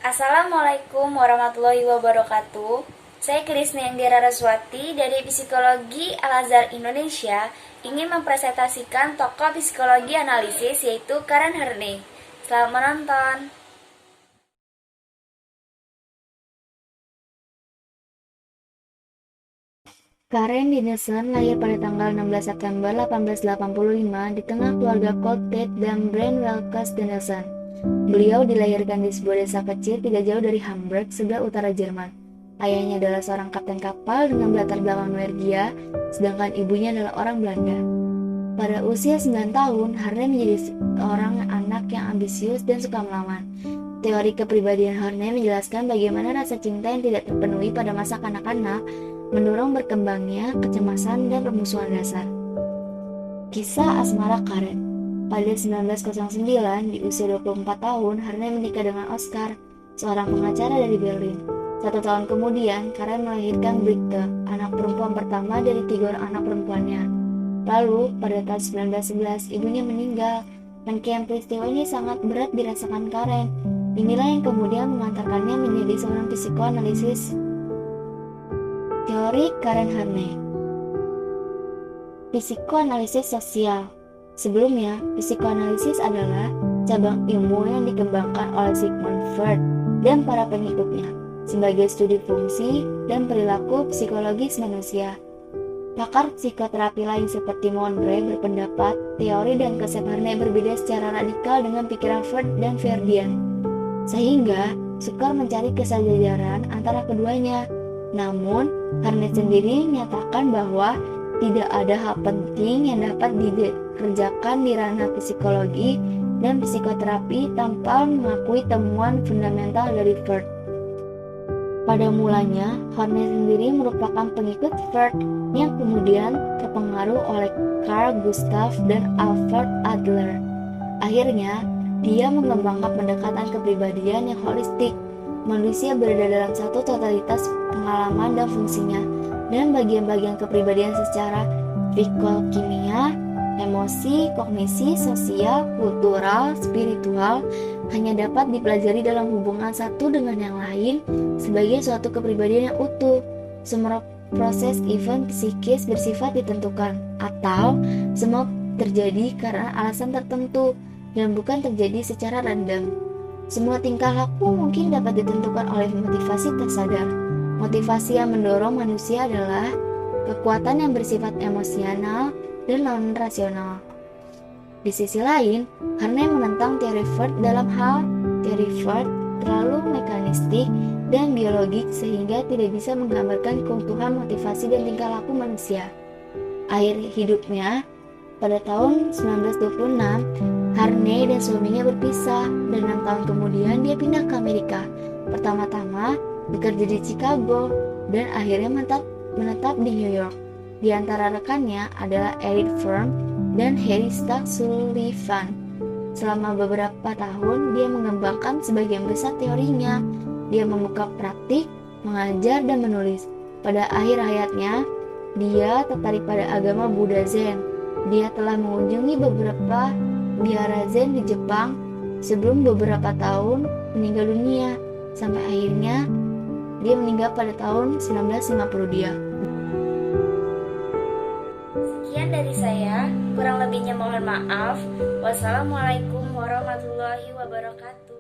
Assalamualaikum warahmatullahi wabarakatuh. Saya Krisni Anggira Raswati dari Psikologi Al-Azhar Indonesia ingin mempresentasikan tokoh psikologi analisis yaitu Karen Horney. Selamat menonton. Karen Dennison lahir pada tanggal 16 September 1885 di tengah keluarga Colted dan Brand Welkes Dennison. Beliau dilahirkan di sebuah desa kecil tidak jauh dari Hamburg, sebelah utara Jerman. Ayahnya adalah seorang kapten kapal dengan latar belakang Norwegia, sedangkan ibunya adalah orang Belanda. Pada usia 9 tahun, Horney menjadi seorang anak yang ambisius dan suka melawan. Teori kepribadian Horney menjelaskan bagaimana rasa cinta yang tidak terpenuhi pada masa kanak-kanak mendorong berkembangnya kecemasan dan permusuhan dasar. Kisah asmara Karen. Pada 1909, di usia 24 tahun, Horney menikah dengan Oscar, seorang pengacara dari Berlin. 1 tahun kemudian, Karen melahirkan Brigitte, anak perempuan pertama dari 3 orang anak perempuannya. Lalu, pada tahun 1911, ibunya meninggal. Rangkaian peristiwa ini sangat berat dirasakan Karen. Inilah yang kemudian mengantarkannya menjadi seorang psikoanalisis. Teori Karen Horney. Psikoanalisis sosial. Sebelumnya, psikoanalisis adalah cabang ilmu yang dikembangkan oleh Sigmund Freud dan para pengikutnya sebagai studi fungsi dan perilaku psikologis manusia. Pakar psikoterapi lain seperti Monroe berpendapat teori dan konsep Horney berbeda secara radikal dengan pikiran Freud dan Freudian, sehingga sukar mencari kesejajaran antara keduanya. Namun, Horney sendiri menyatakan bahwa tidak ada hal penting yang dapat dikerjakan di ranah psikologi dan psikoterapi tanpa mengakui temuan fundamental dari Freud. Pada mulanya, Horney sendiri merupakan pengikut Freud yang kemudian terpengaruh oleh Carl Gustav dan Alfred Adler. Akhirnya, dia mengembangkan pendekatan kepribadian yang holistik. Manusia berada dalam satu totalitas pengalaman dan fungsinya, dan bagian-bagian kepribadian secara psikokimia, emosi, kognisi, sosial, kultural, spiritual hanya dapat dipelajari dalam hubungan satu dengan yang lain sebagai suatu kepribadian yang utuh. Semua proses event psikis bersifat ditentukan, atau semua terjadi karena alasan tertentu dan bukan terjadi secara random. Semua tingkah laku mungkin dapat ditentukan oleh motivasi tersadar. Motivasi yang mendorong manusia adalah kekuatan yang bersifat emosional dan non-rasional. Di sisi lain, Horney menentang teori Freud dalam hal teori Freud terlalu mekanistik dan biologik sehingga tidak bisa menggambarkan keutuhan motivasi dan tingkah laku manusia. Akhir hidupnya, pada tahun 1926, Horney dan suaminya berpisah dan 6 tahun kemudian dia pindah ke Amerika. Pertama-tama bekerja di Chicago dan akhirnya menetap di New York. Di antara rekannya adalah Eric Fromm dan Harry Stack Sullivan. Selama beberapa tahun dia mengembangkan sebagian besar teorinya. Dia membuka praktik, mengajar dan menulis. Pada akhir hayatnya, dia tertarik pada agama Buddha Zen. Dia telah mengunjungi beberapa biara Zen di Jepang sebelum beberapa tahun meninggal dunia. Sampai akhirnya dia meninggal pada tahun 1952. Sekian dari saya, kurang lebihnya mohon maaf. Wassalamualaikum warahmatullahi wabarakatuh.